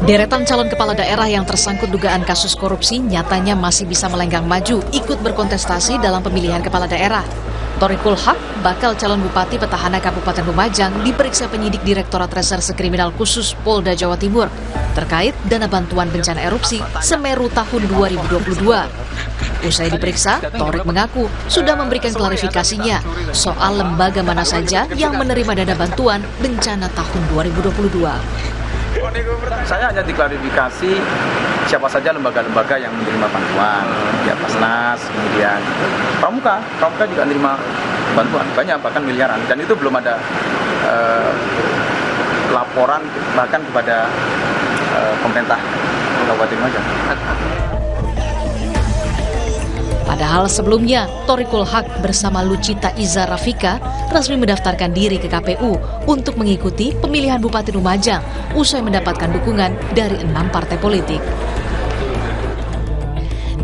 Deretan calon kepala daerah yang tersangkut dugaan kasus korupsi nyatanya masih bisa melenggang maju ikut berkontestasi dalam pemilihan kepala daerah. Thoriqul Haq, bakal calon bupati petahana Kabupaten Lumajang, diperiksa penyidik Direktorat Reserse Kriminal Khusus Polda Jawa Timur terkait dana bantuan bencana erupsi Semeru tahun 2022. Usai diperiksa, Thoriq mengaku sudah memberikan klarifikasinya soal lembaga mana saja yang menerima dana bantuan bencana tahun 2022. Saya hanya diklarifikasi siapa saja lembaga-lembaga yang menerima bantuan, ya Basnas, kemudian Pramuka juga menerima bantuan, banyak bahkan miliaran, dan itu belum ada laporan bahkan kepada pemerintah Kabupaten Lumajang. Padahal sebelumnya, Thoriqul Haq bersama Lucita Iza Rafika resmi mendaftarkan diri ke KPU untuk mengikuti pemilihan Bupati Lumajang usai mendapatkan dukungan dari 6 partai politik.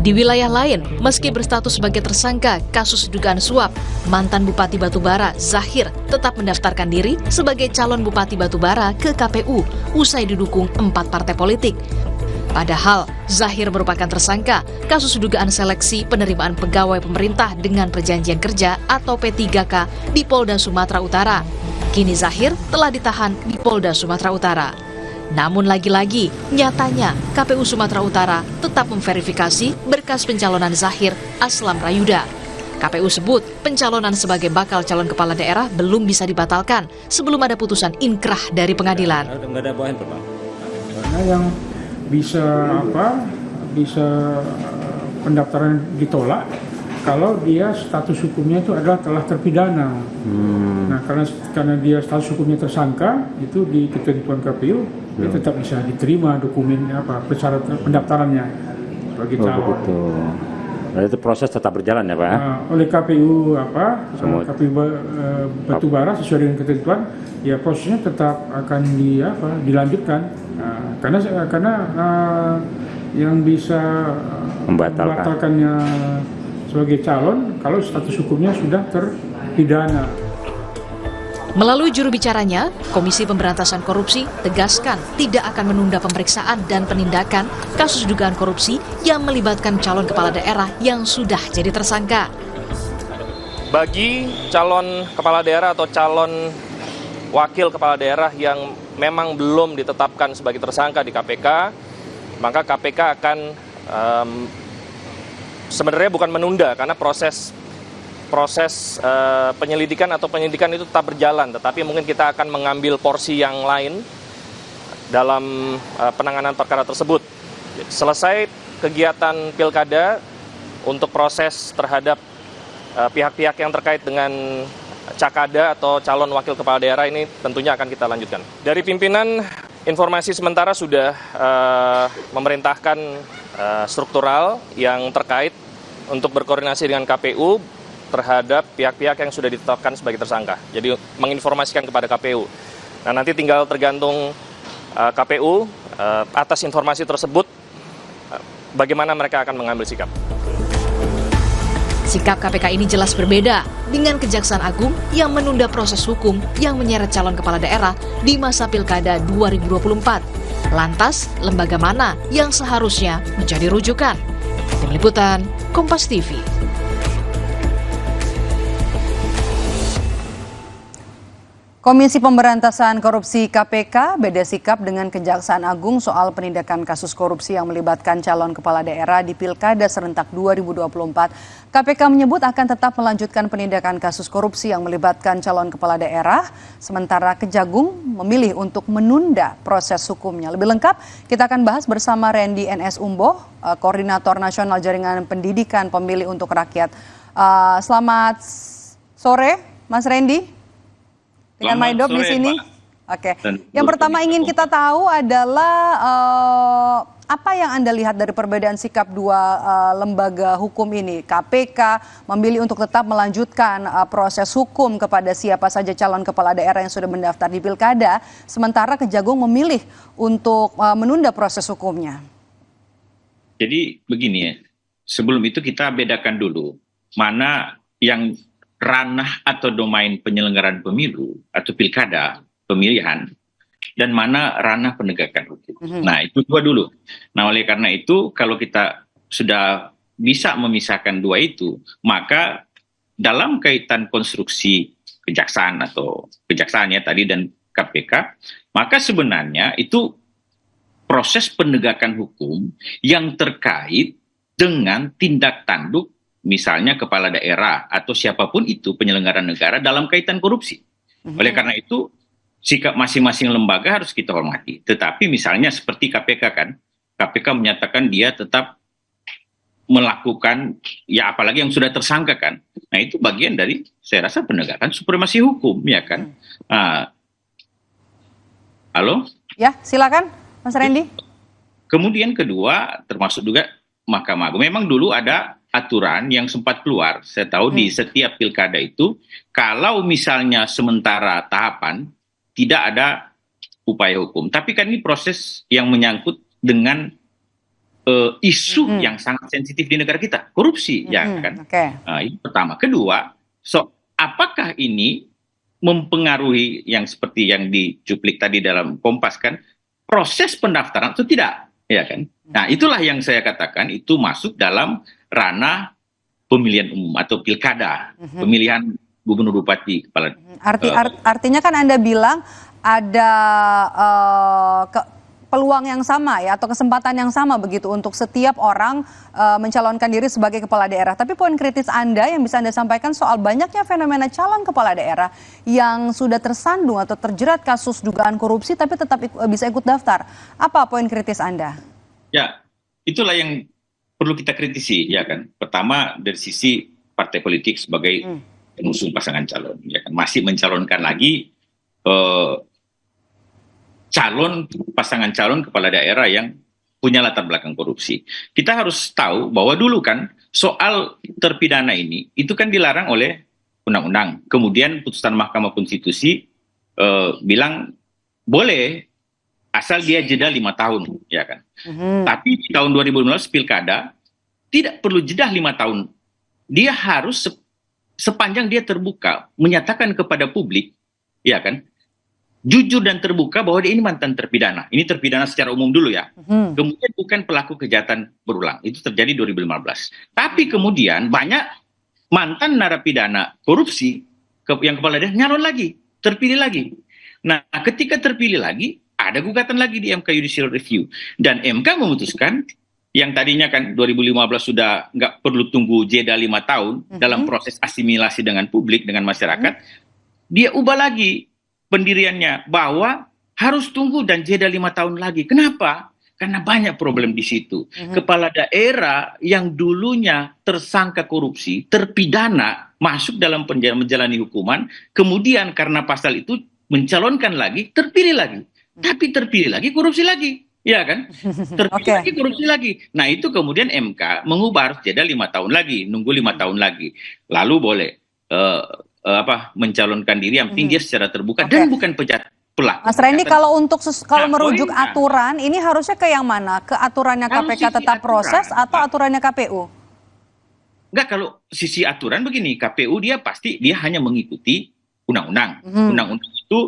Di wilayah lain, meski berstatus sebagai tersangka kasus dugaan suap, mantan Bupati Batubara, Zahir, tetap mendaftarkan diri sebagai calon Bupati Batubara ke KPU usai didukung 4 partai politik. Padahal, Zahir merupakan tersangka kasus dugaan seleksi penerimaan pegawai pemerintah dengan perjanjian kerja atau P3K di Polda Sumatera Utara. Kini Zahir telah ditahan di Polda Sumatera Utara. Namun lagi-lagi, nyatanya KPU Sumatera Utara tetap memverifikasi berkas pencalonan Zahir Aslam Rayuda. KPU sebut pencalonan sebagai bakal calon kepala daerah belum bisa dibatalkan sebelum ada putusan inkrah dari pengadilan. Karena yang bisa pendaftaran ditolak kalau dia status hukumnya itu adalah telah terpidana. Nah, karena dia status hukumnya tersangka, itu di ketentuan KPU dia tetap bisa diterima dokumen persyaratan pendaftarannya bagi calon. Nah, itu proses tetap berjalan ya Pak? Oleh KPU KPU Batubara sesuai dengan ketentuan, ya prosesnya tetap akan dilanjutkan. Karena yang bisa membatalkannya sebagai calon kalau status hukumnya sudah terpidana. Melalui juru bicaranya, Komisi Pemberantasan Korupsi tegaskan tidak akan menunda pemeriksaan dan penindakan kasus dugaan korupsi yang melibatkan calon kepala daerah yang sudah jadi tersangka. Bagi calon kepala daerah atau calon wakil kepala daerah yang memang belum ditetapkan sebagai tersangka di KPK, maka KPK akan sebenarnya bukan menunda karena proses penyelidikan atau penyidikan itu tetap berjalan, tetapi mungkin kita akan mengambil porsi yang lain dalam penanganan perkara tersebut. Selesai kegiatan pilkada, untuk proses terhadap pihak-pihak yang terkait dengan Cakada atau calon wakil kepala daerah ini tentunya akan kita lanjutkan. Dari pimpinan, informasi sementara sudah memerintahkan struktural yang terkait untuk berkoordinasi dengan KPU terhadap pihak-pihak yang sudah ditetapkan sebagai tersangka. Jadi menginformasikan kepada KPU. Nah, nanti tinggal tergantung KPU atas informasi tersebut bagaimana mereka akan mengambil sikap. Sikap KPK ini jelas berbeda dengan Kejaksaan Agung yang menunda proses hukum yang menyeret calon kepala daerah di masa Pilkada 2024. Lantas, lembaga mana yang seharusnya menjadi rujukan? Tim Liputan, Kompas TV. Komisi Pemberantasan Korupsi KPK beda sikap dengan Kejaksaan Agung soal penindakan kasus korupsi yang melibatkan calon kepala daerah di Pilkada serentak 2024. KPK menyebut akan tetap melanjutkan penindakan kasus korupsi yang melibatkan calon kepala daerah, sementara Kejagung memilih untuk menunda proses hukumnya. Lebih lengkap, kita akan bahas bersama Randy NS Umboh, Koordinator Nasional Jaringan Pendidikan Pemilih untuk Rakyat. Selamat sore, Mas Randy. Dengan Maidop di sini. Oke. Yang pertama ingin kita tahu adalah apa yang Anda lihat dari perbedaan sikap dua lembaga hukum ini. KPK memilih untuk tetap melanjutkan proses hukum kepada siapa saja calon kepala daerah yang sudah mendaftar di Pilkada, sementara Kejagung memilih untuk menunda proses hukumnya. Jadi begini ya, sebelum itu kita bedakan dulu mana yang ranah atau domain penyelenggaraan pemilu atau pilkada pemilihan dan mana ranah penegakan hukum. Nah, itu dua dulu. Nah, oleh karena itu kalau kita sudah bisa memisahkan dua itu, maka dalam kaitan konstruksi kejaksaan atau kejaksaan ya tadi dan KPK, maka sebenarnya itu proses penegakan hukum yang terkait dengan tindak tanduk misalnya kepala daerah atau siapapun itu penyelenggara negara dalam kaitan korupsi. Oleh karena itu sikap masing-masing lembaga harus kita hormati. Tetapi misalnya seperti KPK kan, KPK menyatakan dia tetap melakukan, ya apalagi yang sudah tersangka kan. Nah itu bagian dari, saya rasa penegakan supremasi hukum, ya kan. Halo? Ya, silakan Mas Randy. Kemudian kedua, termasuk juga Mahkamah Agung. Memang dulu ada aturan yang sempat keluar, saya tahu di setiap pilkada itu, kalau misalnya sementara tahapan, tidak ada upaya hukum. Tapi kan ini proses yang menyangkut dengan isu yang sangat sensitif di negara kita, korupsi, ya kan? Itu pertama. Kedua, apakah ini mempengaruhi yang seperti yang dicuplik tadi dalam Kompas kan, proses pendaftaran atau tidak, ya kan? Nah, itulah yang saya katakan itu masuk dalam ranah pemilihan umum atau pilkada, pemilihan gubernur, bupati, kepala. Artinya kan Anda bilang ada peluang yang sama ya atau kesempatan yang sama begitu untuk setiap orang mencalonkan diri sebagai kepala daerah. Tapi poin kritis Anda yang bisa Anda sampaikan soal banyaknya fenomena calon kepala daerah yang sudah tersandung atau terjerat kasus dugaan korupsi tapi tetap bisa ikut daftar. Apa poin kritis Anda? Ya, itulah yang perlu kita kritisi, ya kan. Pertama dari sisi partai politik sebagai pengusung pasangan calon, ya kan, masih mencalonkan lagi pasangan calon kepala daerah yang punya latar belakang korupsi. Kita harus tahu bahwa dulu kan soal terpidana ini itu kan dilarang oleh undang-undang. Kemudian putusan Mahkamah Konstitusi bilang boleh asal dia jeda 5 tahun, ya kan. Tapi di tahun 2015 pilkada tidak perlu jeda 5 tahun. Dia harus sepanjang dia terbuka menyatakan kepada publik, ya kan, jujur dan terbuka bahwa dia ini mantan terpidana. Ini terpidana secara umum dulu ya. Kemudian bukan pelaku kejahatan berulang. Itu terjadi 2015. Tapi kemudian banyak mantan narapidana korupsi yang kepala daerah nyalon lagi, terpilih lagi. Nah, ketika terpilih lagi, ada gugatan lagi di MK Judicial Review. Dan MK memutuskan yang tadinya kan 2015 sudah nggak perlu tunggu jeda 5 tahun dalam proses asimilasi dengan publik, dengan masyarakat, dia ubah lagi pendiriannya bahwa harus tunggu dan jeda 5 tahun lagi. Kenapa? Karena banyak problem di situ. Kepala daerah yang dulunya tersangka korupsi, terpidana, masuk dalam penjara menjalani hukuman, kemudian karena pasal itu mencalonkan lagi, terpilih lagi. Tapi terpilih lagi, korupsi lagi. Ya kan? Terpilih lagi, korupsi lagi. Nah itu kemudian MK mengubah jeda 5 tahun lagi, nunggu 5 tahun lagi. Lalu boleh mencalonkan diri yang tinggi secara terbuka dan bukan pelaku. Mas Randy, kalau merujuk aturan, ini harusnya ke yang mana? Ke aturannya KPK tetap proses atau aturannya KPU? Enggak, kalau sisi aturan begini, KPU dia hanya mengikuti undang-undang. Undang-undang itu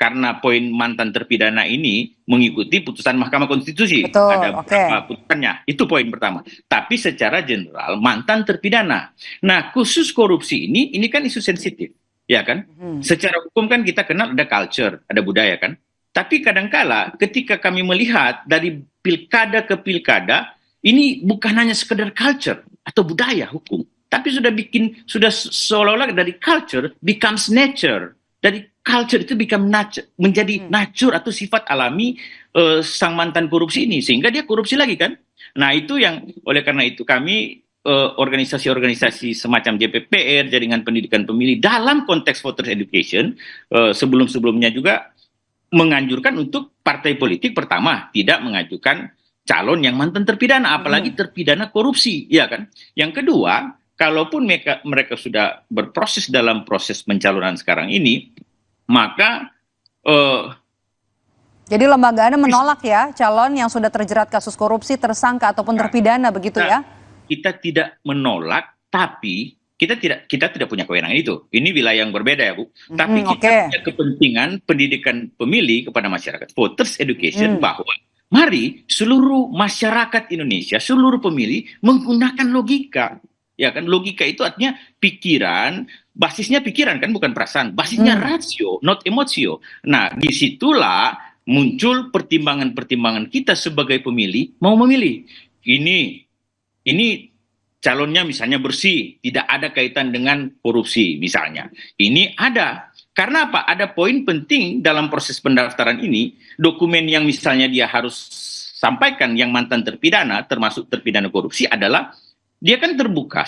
karena poin mantan terpidana ini mengikuti putusan Mahkamah Konstitusi. Betul, ada beberapa putusannya. Itu poin pertama. Tapi secara general mantan terpidana. Nah, khusus korupsi ini kan isu sensitif, ya kan? Secara hukum kan kita kenal ada culture, ada budaya kan? Tapi kadangkala ketika kami melihat dari pilkada ke pilkada, ini bukan hanya sekedar culture atau budaya hukum, tapi sudah seolah-olah dari culture becomes nature. Dari culture itu menjadi nature atau sifat alami sang mantan korupsi ini, sehingga dia korupsi lagi kan. Nah itu yang oleh karena itu kami organisasi-organisasi semacam JPPR, Jaringan Pendidikan Pemilih, dalam konteks voters education sebelum-sebelumnya juga menganjurkan untuk partai politik pertama tidak mengajukan calon yang mantan terpidana, apalagi terpidana korupsi, ya kan. Yang kedua, kalaupun mereka sudah berproses dalam proses pencalonan sekarang ini, maka jadi lembaga Anda menolak ya calon yang sudah terjerat kasus korupsi, tersangka ataupun terpidana begitu ya? Kita tidak menolak, tapi kita tidak punya kewenangan itu. Ini wilayah yang berbeda ya Bu. Tapi kita punya kepentingan pendidikan pemilih kepada masyarakat, voters education, bahwa mari seluruh masyarakat Indonesia, seluruh pemilih menggunakan logika. Ya kan, logika itu artinya pikiran, basisnya pikiran kan, bukan perasaan, basisnya rasio, not emosio. Nah, disitulah muncul pertimbangan-pertimbangan kita sebagai pemilih mau memilih. Ini calonnya misalnya bersih, tidak ada kaitan dengan korupsi misalnya. Ini ada. Karena apa? Ada poin penting dalam proses pendaftaran ini, dokumen yang misalnya dia harus sampaikan yang mantan terpidana, termasuk terpidana korupsi, adalah dia kan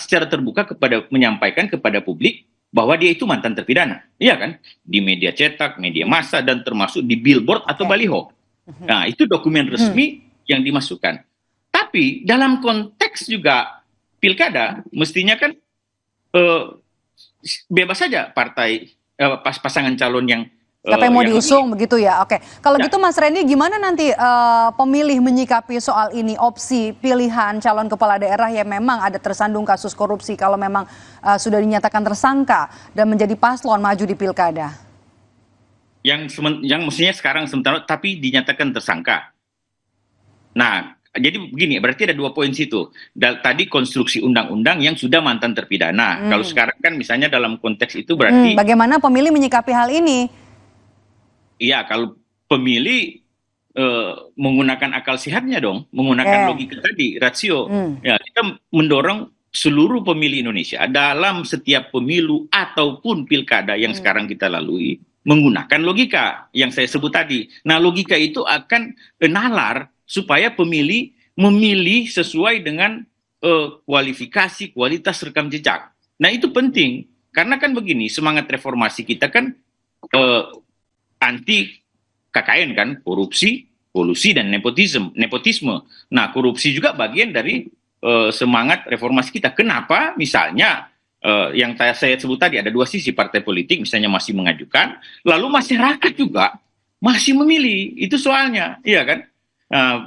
secara terbuka menyampaikan kepada publik bahwa dia itu mantan terpidana. Iya kan? Di media cetak, media massa, dan termasuk di billboard atau baliho. Nah, itu dokumen resmi yang dimasukkan. Tapi dalam konteks juga pilkada, mestinya kan bebas saja partai, pasangan calon yang siapa yang mau diusung begitu ya. Oke, kalau gitu Mas Randy, gimana nanti pemilih menyikapi soal ini, opsi pilihan calon kepala daerah yang memang ada tersandung kasus korupsi kalau memang sudah dinyatakan tersangka dan menjadi paslon maju di pilkada? Yang mestinya sekarang sementara tapi dinyatakan tersangka. Nah, jadi begini, berarti ada 2 poin situ. Tadi konstruksi undang-undang yang sudah mantan terpidana. Kalau sekarang kan misalnya dalam konteks itu berarti bagaimana pemilih menyikapi hal ini? Iya, kalau pemilih menggunakan akal sehatnya dong, menggunakan logika tadi, rasio. Ya, kita mendorong seluruh pemilih Indonesia dalam setiap pemilu ataupun pilkada yang sekarang kita lalui menggunakan logika yang saya sebut tadi. Nah, logika itu akan nalar supaya pemilih memilih sesuai dengan kualifikasi, kualitas rekam jejak. Nah, itu penting karena kan begini, semangat reformasi kita kan anti KKN kan, korupsi, kolusi, dan nepotisme. Nah, korupsi juga bagian dari semangat reformasi kita. Kenapa? Misalnya yang saya sebut tadi ada 2 sisi, partai politik misalnya masih mengajukan, lalu masyarakat juga masih memilih. Itu soalnya, iya kan?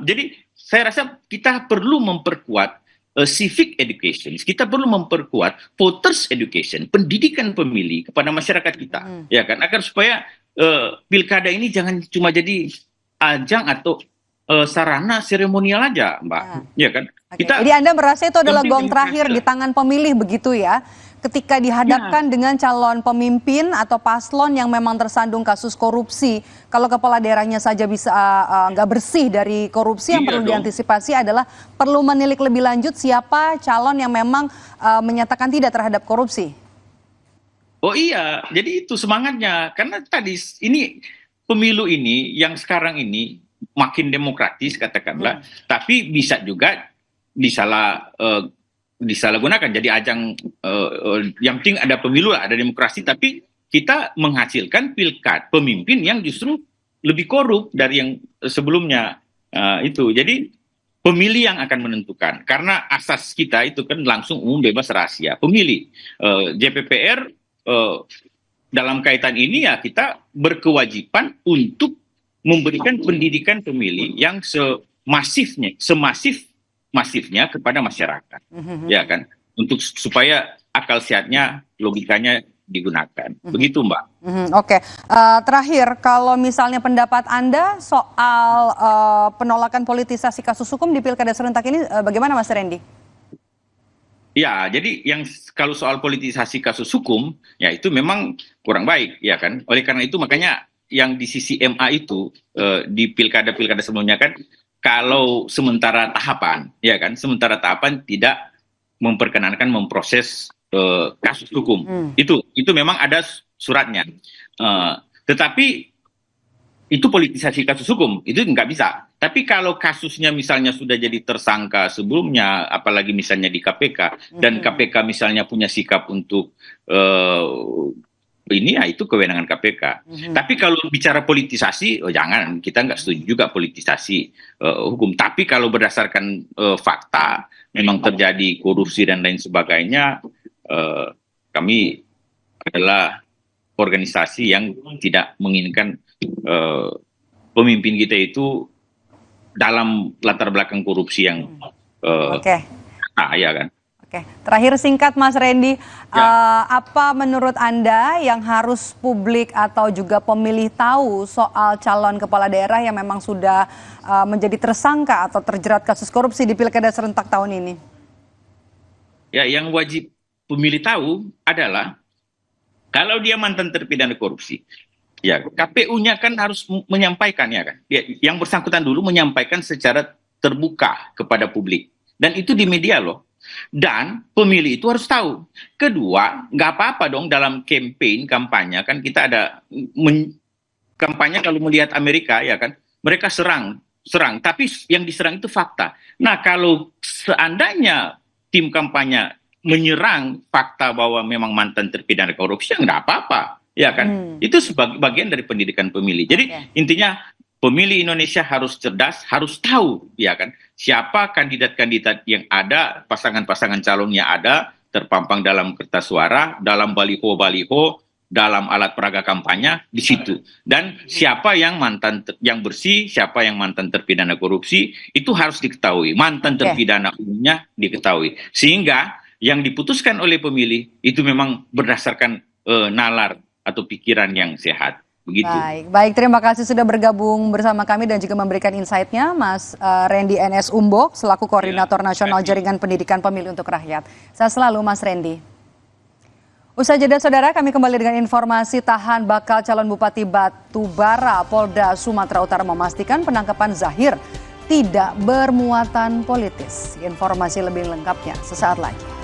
Jadi saya rasa kita perlu memperkuat civic education, kita perlu memperkuat voters education, pendidikan pemilih kepada masyarakat kita, ya kan, agar supaya pilkada ini jangan cuma jadi ajang atau sarana seremonial aja, Mbak, ya kan? Jadi Anda merasa itu adalah gong terakhir di tangan pemilih begitu ya? Ketika dihadapkan dengan calon pemimpin atau paslon yang memang tersandung kasus korupsi, kalau kepala daerahnya saja bisa nggak bersih dari korupsi, yang perlu diantisipasi adalah perlu menilik lebih lanjut siapa calon yang memang menyatakan tidak terhadap korupsi. Oh iya, jadi itu semangatnya. Karena tadi ini pemilu ini yang sekarang ini makin demokratis katakanlah, tapi bisa juga disalahgunakan jadi ajang yang penting ada pemilu lah, ada demokrasi, tapi kita menghasilkan pemimpin yang justru lebih korup dari yang sebelumnya. Itu jadi pemilih yang akan menentukan, karena asas kita itu kan langsung, umum, bebas, rahasia. Pemilih JPPR dalam kaitan ini ya kita berkewajiban untuk memberikan pendidikan pemilih yang semasifnya kepada masyarakat, ya kan, untuk supaya akal sehatnya, logikanya digunakan. Begitu, Mbak. Oke. Terakhir, kalau misalnya pendapat Anda soal penolakan politisasi kasus hukum di Pilkada serentak ini, bagaimana Mas Randy? Ya, jadi kalau soal politisasi kasus hukum, ya itu memang kurang baik, ya kan. Oleh karena itu makanya yang di sisi MA itu di pilkada-pilkada sebelumnya kan, kalau sementara tahapan tidak memperkenankan memproses kasus hukum, itu memang ada suratnya. Tetapi itu politisasi kasus hukum, itu nggak bisa. Tapi kalau kasusnya misalnya sudah jadi tersangka sebelumnya, apalagi misalnya di KPK, dan KPK misalnya punya sikap untuk ini, ya itu kewenangan KPK. Tapi kalau bicara politisasi, jangan, kita nggak setuju juga politisasi hukum. Tapi kalau berdasarkan fakta, memang terjadi korupsi dan lain sebagainya, kami adalah organisasi yang tidak menginginkan pemimpin kita itu dalam latar belakang korupsi yang ya kan. Oke, terakhir singkat Mas Randy, apa menurut Anda yang harus publik atau juga pemilih tahu soal calon kepala daerah yang memang sudah menjadi tersangka atau terjerat kasus korupsi di Pilkada serentak tahun ini? Ya, yang wajib pemilih tahu adalah kalau dia mantan terpidana korupsi, ya KPU-nya kan harus menyampaikan, ya kan, yang bersangkutan dulu menyampaikan secara terbuka kepada publik, dan itu di media loh. Dan pemilih itu harus tahu. Kedua, nggak apa-apa dong dalam kampanye kan kita ada kampanye kalau melihat Amerika, ya kan, mereka serang, tapi yang diserang itu fakta. Nah, kalau seandainya tim kampanye menyerang fakta bahwa memang mantan terpidana korupsi, ya nggak apa-apa, ya kan? Itu sebagai bagian dari pendidikan pemilih. Jadi intinya pemilih Indonesia harus cerdas, harus tahu, ya kan, siapa kandidat-kandidat yang ada, pasangan-pasangan calonnya ada, terpampang dalam kertas suara, dalam baliho-baliho, dalam alat peraga kampanye di situ. Dan siapa yang yang bersih, siapa yang mantan terpidana korupsi, itu harus diketahui. Mantan terpidana umumnya diketahui. Sehingga yang diputuskan oleh pemilih itu memang berdasarkan nalar atau pikiran yang sehat. Begitu. Baik, terima kasih sudah bergabung bersama kami dan juga memberikan insight-nya Mas Randy NS Umbok selaku Koordinator Nasional Jaringan Pendidikan Pemilih untuk Rakyat. Saya selalu Mas Randy. Usai jeda saudara, kami kembali dengan informasi tahan bakal calon Bupati Batubara. Polda Sumatera Utara memastikan penangkapan Zahir tidak bermuatan politis. Informasi lebih lengkapnya sesaat lagi.